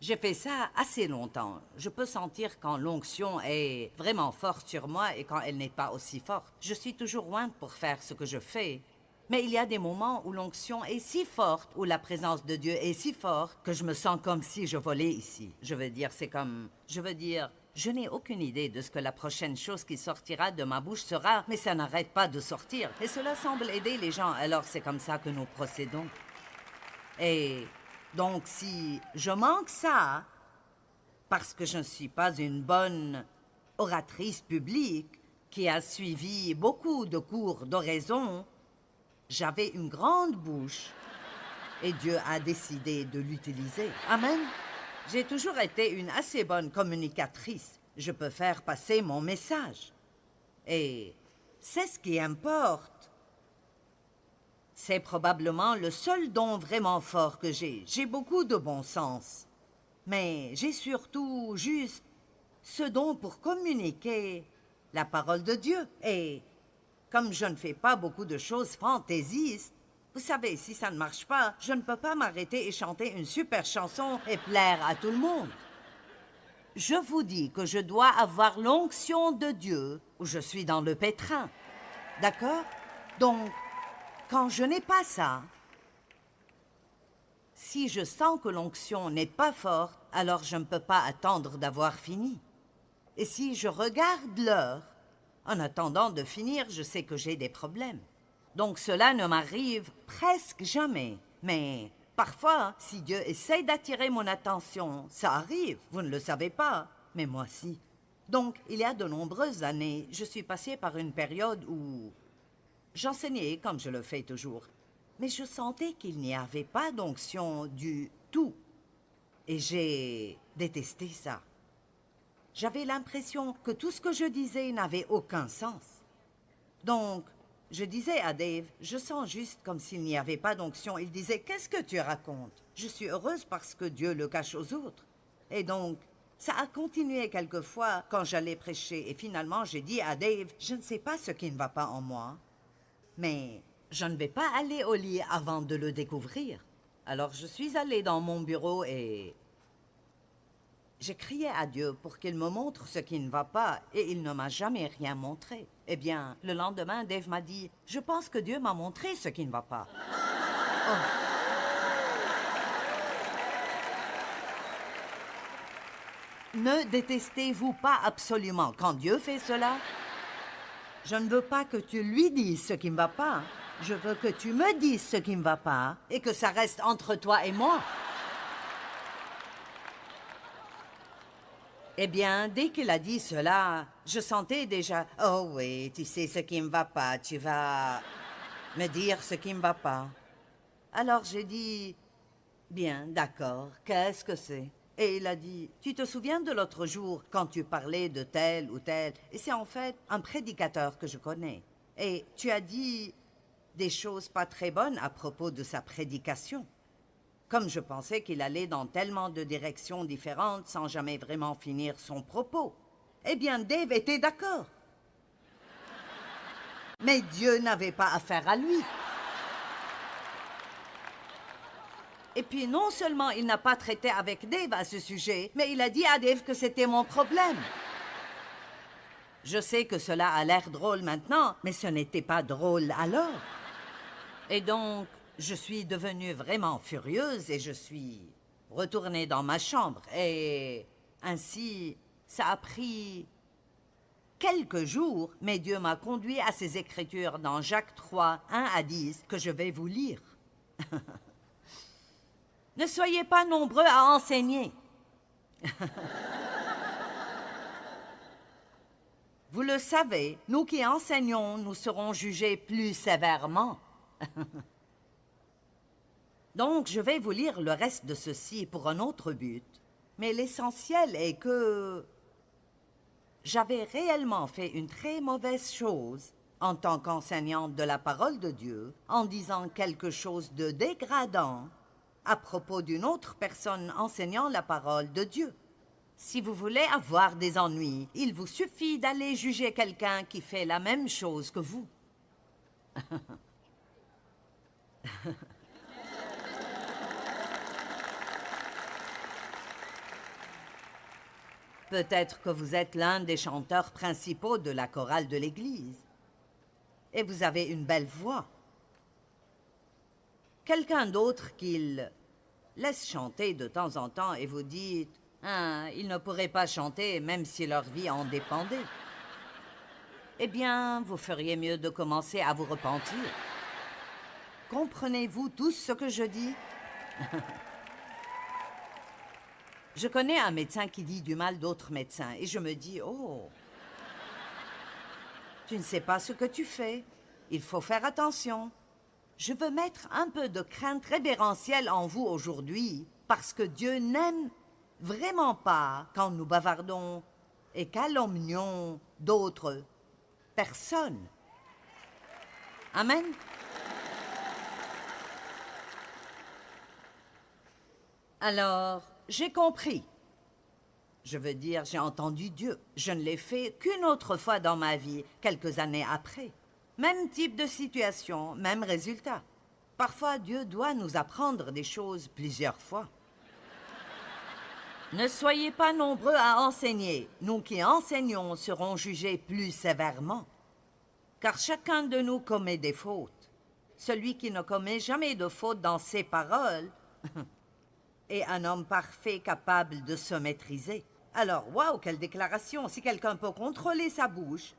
j'ai fait ça assez longtemps. Je peux sentir quand l'onction est vraiment forte sur moi et quand elle n'est pas aussi forte. Je suis toujours loin pour faire ce que je fais. Mais il y a des moments où l'onction est si forte, où la présence de Dieu est si forte, que je me sens comme si je volais ici. Je veux dire, je n'ai aucune idée de ce que la prochaine chose qui sortira de ma bouche sera, mais ça n'arrête pas de sortir. Et cela semble aider les gens, alors c'est comme ça que nous procédons. Et donc, si je manque ça, parce que je ne suis pas une bonne oratrice publique qui a suivi beaucoup de cours d'oraison, j'avais une grande bouche et Dieu a décidé de l'utiliser. Amen. J'ai toujours été une assez bonne communicatrice. Je peux faire passer mon message. Et c'est ce qui importe. C'est probablement le seul don vraiment fort que j'ai. J'ai beaucoup de bon sens. Mais j'ai surtout juste ce don pour communiquer la parole de Dieu. Et comme je ne fais pas beaucoup de choses fantaisistes, vous savez, si ça ne marche pas, je ne peux pas m'arrêter et chanter une super chanson et plaire à tout le monde. Je vous dis que je dois avoir l'onction de Dieu ou je suis dans le pétrin. D'accord? Donc, quand je n'ai pas ça, si je sens que l'onction n'est pas forte, alors je ne peux pas attendre d'avoir fini. Et si je regarde l'heure, en attendant de finir, je sais que j'ai des problèmes. Donc cela ne m'arrive presque jamais. Mais parfois, si Dieu essaie d'attirer mon attention, ça arrive, vous ne le savez pas, mais moi si. Donc, il y a de nombreuses années, je suis passée par une période où j'enseignais comme je le fais toujours, mais je sentais qu'il n'y avait pas d'onction du tout. Et j'ai détesté ça. J'avais l'impression que tout ce que je disais n'avait aucun sens. Donc, je disais à Dave, je sens juste comme s'il n'y avait pas d'onction. Il disait, qu'est-ce que tu racontes? Je suis heureuse parce que Dieu le cache aux autres. Et donc, ça a continué quelquefois quand j'allais prêcher. Et finalement, j'ai dit à Dave, je ne sais pas ce qui ne va pas en moi, mais je ne vais pas aller au lit avant de le découvrir. Alors, je suis allée dans mon bureau et j'ai crié à Dieu pour qu'il me montre ce qui ne va pas, et il ne m'a jamais rien montré. Eh bien, le lendemain, Dave m'a dit, « Je pense que Dieu m'a montré ce qui ne va pas. » Oh. Ne détestez-vous pas absolument quand Dieu fait cela? Je ne veux pas que tu lui dises ce qui ne va pas. Je veux que tu me dises ce qui ne va pas et que ça reste entre toi et moi. Eh bien, dès qu'il a dit cela, je sentais déjà, « Oh oui, tu sais ce qui ne va pas, tu vas me dire ce qui ne va pas. » Alors j'ai dit, « Bien, d'accord, qu'est-ce que c'est? » Et il a dit, « Tu te souviens de l'autre jour quand tu parlais de tel ou tel? Et c'est en fait un prédicateur que je connais. Et tu as dit des choses pas très bonnes à propos de sa prédication. » Comme je pensais qu'il allait dans tellement de directions différentes sans jamais vraiment finir son propos. Eh bien, Dave était d'accord. Mais Dieu n'avait pas affaire à lui. Et puis, non seulement il n'a pas traité avec Dave à ce sujet, mais il a dit à Dave que c'était mon problème. Je sais que cela a l'air drôle maintenant, mais ce n'était pas drôle alors. Et donc, je suis devenue vraiment furieuse et je suis retournée dans ma chambre. Et ainsi, ça a pris quelques jours, mais Dieu m'a conduit à ces écritures dans Jacques 3, 1 à 10, que je vais vous lire. Ne soyez pas nombreux à enseigner. Vous le savez, nous qui enseignons, nous serons jugés plus sévèrement. Donc, je vais vous lire le reste de ceci pour un autre but. Mais l'essentiel est que j'avais réellement fait une très mauvaise chose en tant qu'enseignante de la parole de Dieu, en disant quelque chose de dégradant à propos d'une autre personne enseignant la parole de Dieu. Si vous voulez avoir des ennuis, il vous suffit d'aller juger quelqu'un qui fait la même chose que vous. Peut-être que vous êtes l'un des chanteurs principaux de la chorale de l'église. Et vous avez une belle voix. Quelqu'un d'autre qu'il laisse chanter de temps en temps et vous dites « Ah, ils ne pourraient pas chanter même si leur vie en dépendait. » Eh bien, vous feriez mieux de commencer à vous repentir. Comprenez-vous tout ce que je dis? Je connais un médecin qui dit du mal d'autres médecins et je me dis « Oh, tu ne sais pas ce que tu fais. Il faut faire attention. » Je veux mettre un peu de crainte révérentielle en vous aujourd'hui parce que Dieu n'aime vraiment pas quand nous bavardons et calomnions d'autres personnes. Amen. Alors, j'ai compris. Je veux dire, j'ai entendu Dieu. Je ne l'ai fait qu'une autre fois dans ma vie, quelques années après. Même type de situation, même résultat. Parfois, Dieu doit nous apprendre des choses plusieurs fois. Ne soyez pas nombreux à enseigner. Nous qui enseignons serons jugés plus sévèrement. Car chacun de nous commet des fautes. Celui qui ne commet jamais de faute dans ses paroles est un homme parfait capable de se maîtriser. Alors, waouh, quelle déclaration! Si quelqu'un peut contrôler sa bouche,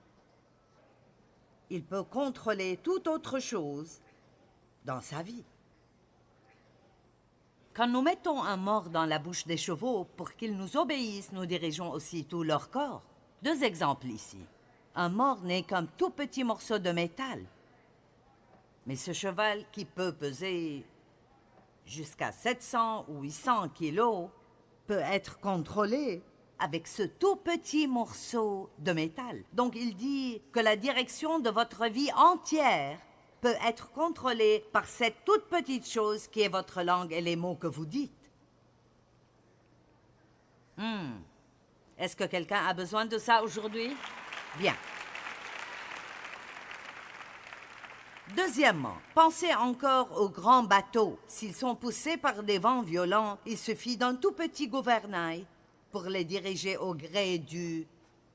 il peut contrôler toute autre chose dans sa vie. Quand nous mettons un mors dans la bouche des chevaux pour qu'ils nous obéissent, nous dirigeons aussi tout leur corps. 2 exemples ici. Un mors n'est qu'un tout petit morceau de métal. Mais ce cheval qui peut peser jusqu'à 700 ou 800 kilos peut être contrôlé avec ce tout petit morceau de métal. Donc il dit que la direction de votre vie entière peut être contrôlée par cette toute petite chose qui est votre langue et les mots que vous dites. Est-ce que quelqu'un a besoin de ça aujourd'hui? Bien. Deuxièmement, pensez encore aux grands bateaux. S'ils sont poussés par des vents violents, il suffit d'un tout petit gouvernail pour les diriger au gré du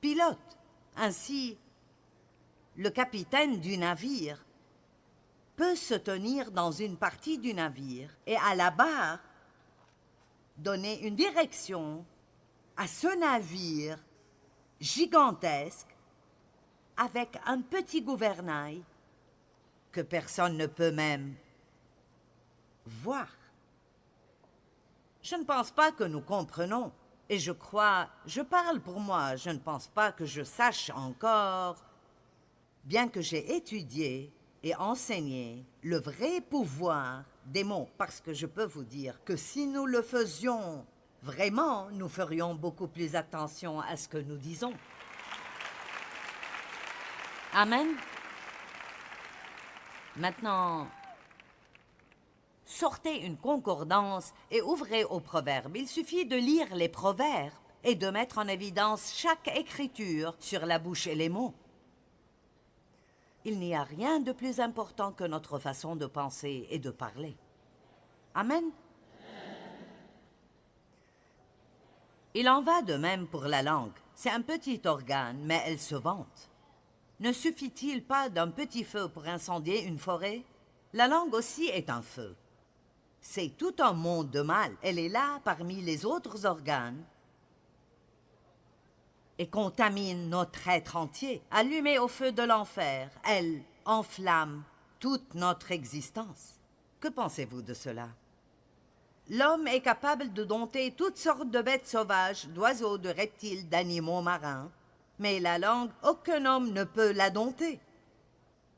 pilote. Ainsi, le capitaine du navire peut se tenir dans une partie du navire et à la barre donner une direction à ce navire gigantesque avec un petit gouvernail que personne ne peut même voir. Je ne pense pas que nous comprenons. Et je parle pour moi, je ne pense pas que je sache encore, bien que j'ai étudié et enseigné le vrai pouvoir des mots, parce que je peux vous dire que si nous le faisions vraiment, nous ferions beaucoup plus attention à ce que nous disons. Amen. Maintenant, sortez une concordance et ouvrez aux proverbes. Il suffit de lire les proverbes et de mettre en évidence chaque écriture sur la bouche et les mots. Il n'y a rien de plus important que notre façon de penser et de parler. Amen. Il en va de même pour la langue. C'est un petit organe, mais elle se vante. Ne suffit-il pas d'un petit feu pour incendier une forêt? La langue aussi est un feu. C'est tout un monde de mal. Elle est là parmi les autres organes et contamine notre être entier. Allumée au feu de l'enfer, elle enflamme toute notre existence. Que pensez-vous de cela? L'homme est capable de dompter toutes sortes de bêtes sauvages, d'oiseaux, de reptiles, d'animaux marins. Mais la langue, aucun homme ne peut la dompter.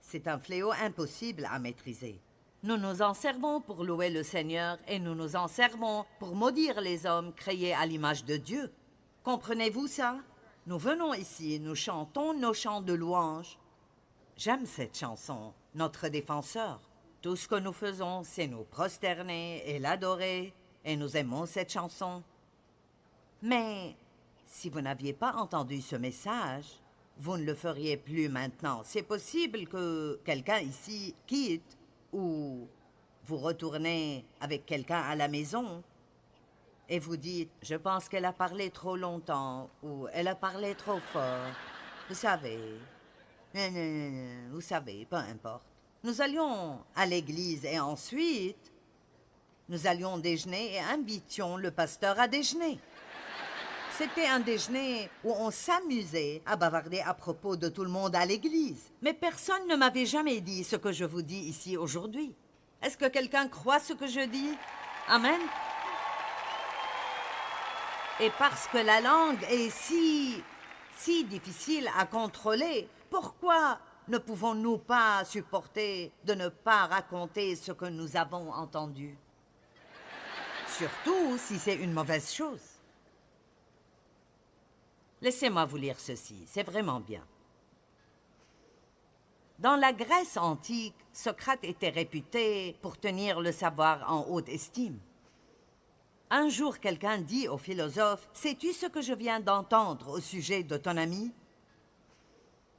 C'est un fléau impossible à maîtriser. Nous nous en servons pour louer le Seigneur et nous nous en servons pour maudire les hommes créés à l'image de Dieu. Comprenez-vous ça? Nous venons ici, nous chantons nos chants de louange. J'aime cette chanson, notre défenseur. Tout ce que nous faisons, c'est nous prosterner et l'adorer, et nous aimons cette chanson. Mais Si vous n'aviez pas entendu ce message, vous ne le feriez plus maintenant. C'est possible que quelqu'un ici quitte ou vous retournez avec quelqu'un à la maison et vous dites « Je pense qu'elle a parlé trop longtemps » ou « Elle a parlé trop fort ». Vous savez, vous savez, peu importe. Nous allions à l'église et ensuite, nous allions déjeuner et invitions le pasteur à déjeuner. C'était un déjeuner où on s'amusait à bavarder à propos de tout le monde à l'église. Mais personne ne m'avait jamais dit ce que je vous dis ici aujourd'hui. Est-ce que quelqu'un croit ce que je dis? Amen. Et parce que la langue est si difficile à contrôler, pourquoi ne pouvons-nous pas supporter de ne pas raconter ce que nous avons entendu? Surtout si c'est une mauvaise chose. Laissez-moi vous lire ceci, c'est vraiment bien. Dans la Grèce antique, Socrate était réputé pour tenir le savoir en haute estime. Un jour, quelqu'un dit au philosophe, « Sais-tu ce que je viens d'entendre au sujet de ton ami ?»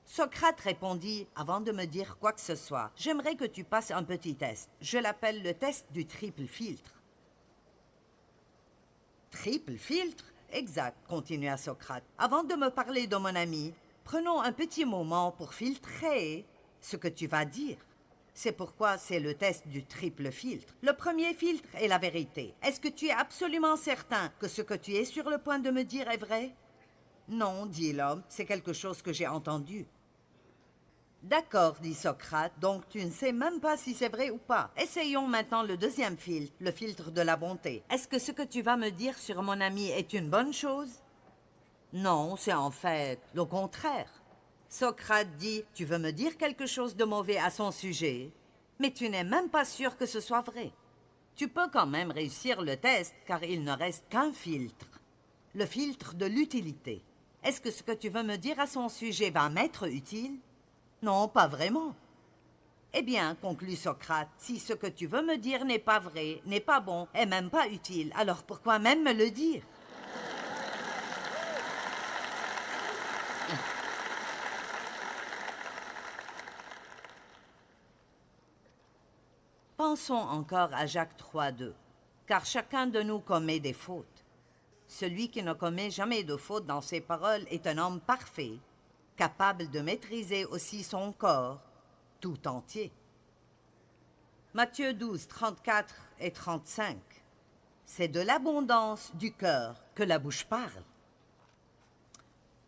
Socrate répondit, « Avant de me dire quoi que ce soit, j'aimerais que tu passes un petit test. Je l'appelle le test du triple filtre. » Triple filtre? Exact, continua Socrate. Avant de me parler de mon ami, prenons un petit moment pour filtrer ce que tu vas dire. C'est pourquoi c'est le test du triple filtre. Le premier filtre est la vérité. Est-ce que tu es absolument certain que ce que tu es sur le point de me dire est vrai? Non, dit l'homme, c'est quelque chose que j'ai entendu. D'accord, dit Socrate, donc tu ne sais même pas si c'est vrai ou pas. Essayons maintenant le deuxième filtre, le filtre de la bonté. Est-ce que ce que tu vas me dire sur mon ami est une bonne chose? Non, c'est en fait le contraire. Socrate dit, tu veux me dire quelque chose de mauvais à son sujet, mais tu n'es même pas sûr que ce soit vrai. Tu peux quand même réussir le test, car il ne reste qu'un filtre, le filtre de l'utilité. Est-ce que ce que tu veux me dire à son sujet va m'être utile? Non, pas vraiment. Eh bien, conclut Socrate, si ce que tu veux me dire n'est pas vrai, n'est pas bon, et même pas utile, alors pourquoi même me le dire? Pensons encore à Jacques 3,2. Car chacun de nous commet des fautes. Celui qui ne commet jamais de faute dans ses paroles est un homme parfait, capable de maîtriser aussi son corps tout entier. Matthieu 12, 34 et 35. C'est de l'abondance du cœur que la bouche parle.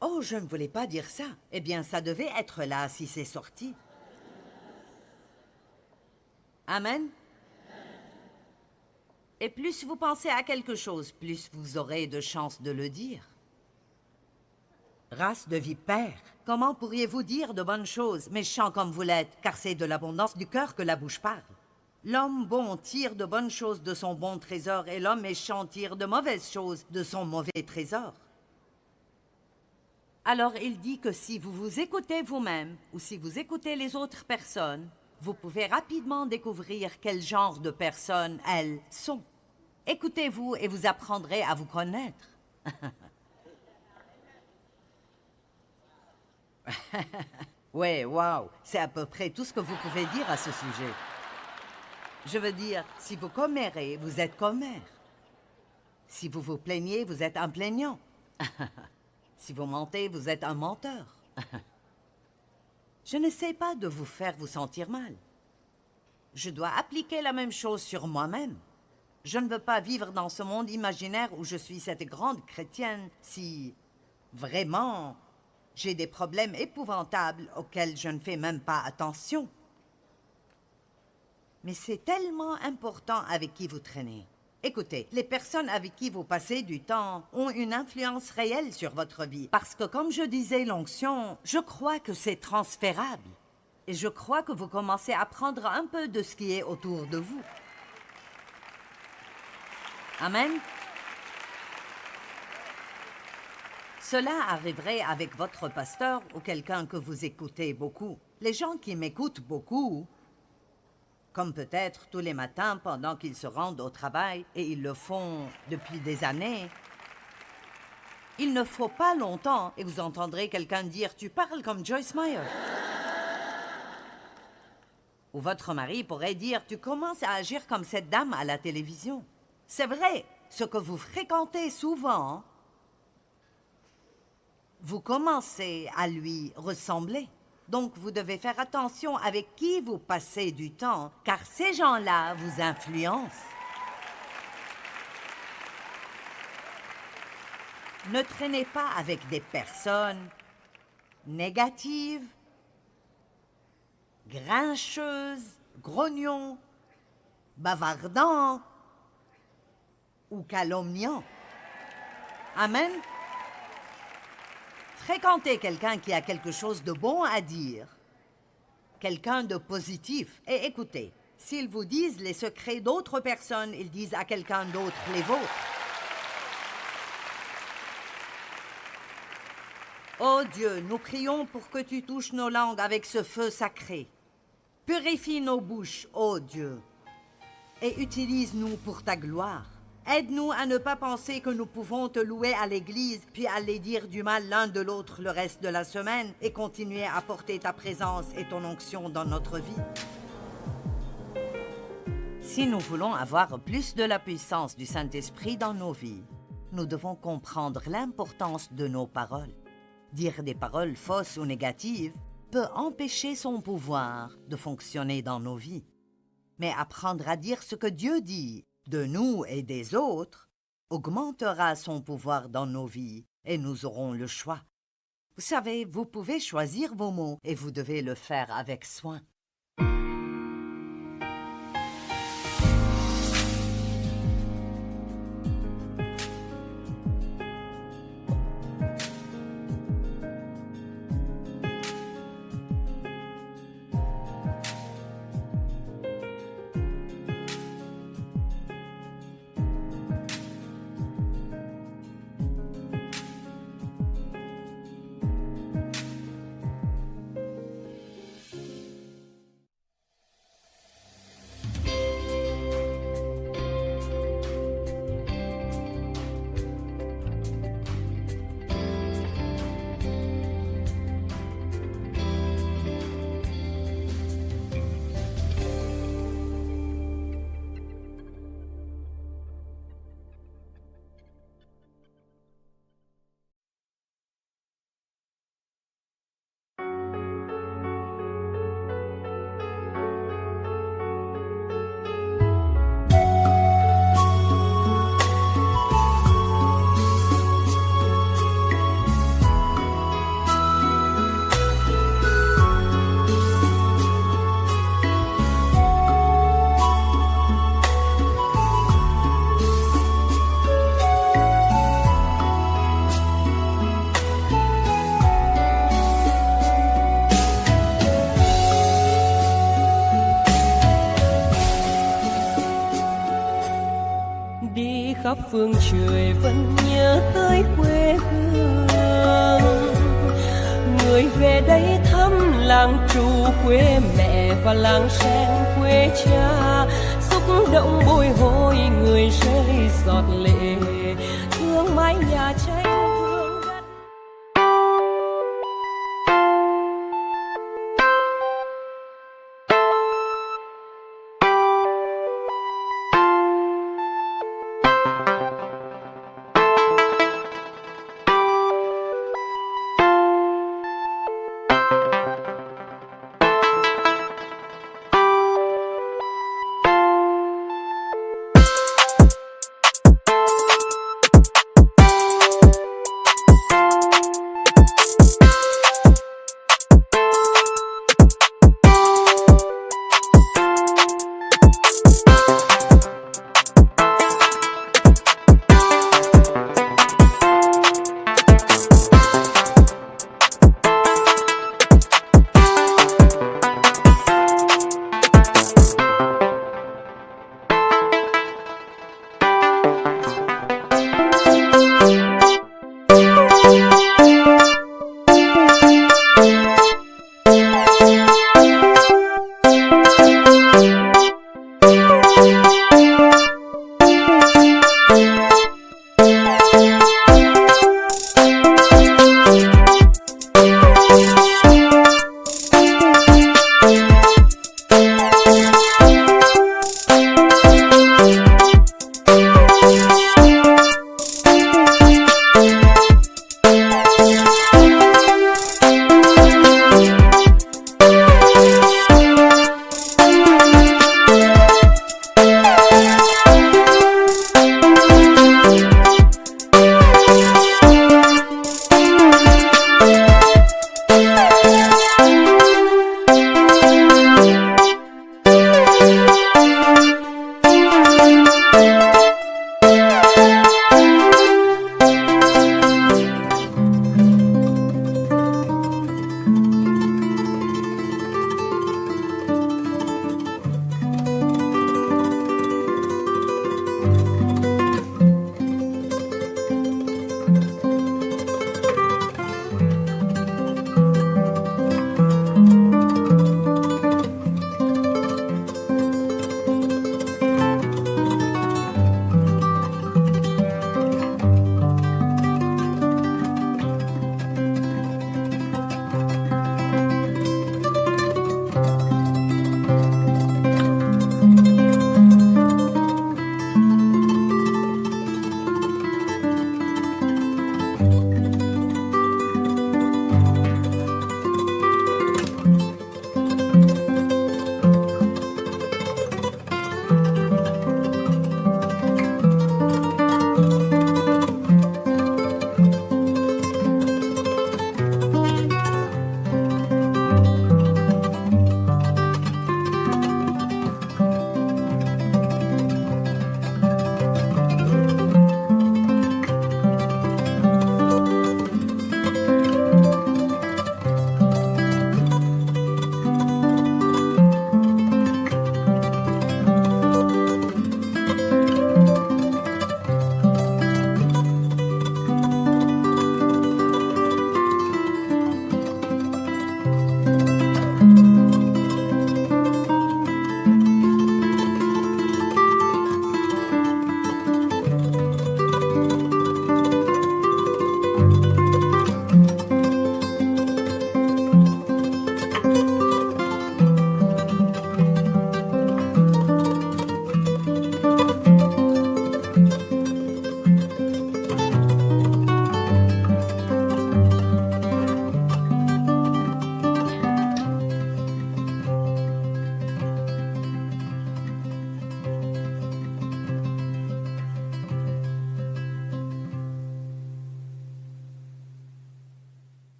Oh, je ne voulais pas dire ça. Eh bien, ça devait être là si c'est sorti. Amen. Et plus vous pensez à quelque chose, plus vous aurez de chances de le dire. Race de vipères, comment pourriez-vous dire de bonnes choses, méchants comme vous l'êtes, car c'est de l'abondance du cœur que la bouche parle. L'homme bon tire de bonnes choses de son bon trésor, et l'homme méchant tire de mauvaises choses de son mauvais trésor. Alors il dit que si vous vous écoutez vous-même, ou si vous écoutez les autres personnes, vous pouvez rapidement découvrir quel genre de personnes elles sont. Écoutez-vous et vous apprendrez à vous connaître. Ouais, waouh, c'est à peu près tout ce que vous pouvez dire à ce sujet. Je veux dire, si vous commérez, vous êtes commère. Si vous vous plaignez, vous êtes un plaignant. Si vous mentez, vous êtes un menteur. Je n'essaie pas de vous faire vous sentir mal. Je dois appliquer la même chose sur moi-même. Je ne veux pas vivre dans ce monde imaginaire où je suis cette grande chrétienne si, vraiment, j'ai des problèmes épouvantables auxquels je ne fais même pas attention. Mais c'est tellement important avec qui vous traînez. Écoutez, les personnes avec qui vous passez du temps ont une influence réelle sur votre vie. Parce que, comme je disais, l'onction, je crois que c'est transférable. Et je crois que vous commencez à prendre un peu de ce qui est autour de vous. Amen. Cela arriverait avec votre pasteur ou quelqu'un que vous écoutez beaucoup. Les gens qui m'écoutent beaucoup, comme peut-être tous les matins pendant qu'ils se rendent au travail, et ils le font depuis des années, Il ne faut pas longtemps et vous entendrez quelqu'un dire « Tu parles comme Joyce Meyer ». Ou votre mari pourrait dire « Tu commences à agir comme cette dame à la télévision ». C'est vrai, ce que vous fréquentez souvent, vous commencez à lui ressembler. Donc, vous devez faire attention avec qui vous passez du temps, car ces gens-là vous influencent. Ne traînez pas avec des personnes négatives, grincheuses, grognons, bavardants ou calomniants. Amen. Fréquentez quelqu'un qui a quelque chose de bon à dire, quelqu'un de positif. Et écoutez, s'ils vous disent les secrets d'autres personnes, ils disent à quelqu'un d'autre les vôtres. Ô Dieu, nous prions pour que tu touches nos langues avec ce feu sacré. Purifie nos bouches, ô Dieu, et utilise-nous pour ta gloire. Aide-nous à ne pas penser que nous pouvons te louer à l'église, puis aller dire du mal l'un de l'autre le reste de la semaine et continuer à porter ta présence et ton onction dans notre vie. Si nous voulons avoir plus de la puissance du Saint-Esprit dans nos vies, nous devons comprendre l'importance de nos paroles. Dire des paroles fausses ou négatives peut empêcher son pouvoir de fonctionner dans nos vies. Mais apprendre à dire ce que Dieu dit de nous et des autres augmentera son pouvoir dans nos vies et nous aurons le choix. Vous savez, vous pouvez choisir vos mots et vous devez le faire avec soin. khắp phương trời vẫn nhớ tới quê hương. Người về đây thăm làng trù quê mẹ và làng sen quê cha, xúc động bồi hồi người rơi giọt lệ thương mái nhà tranh.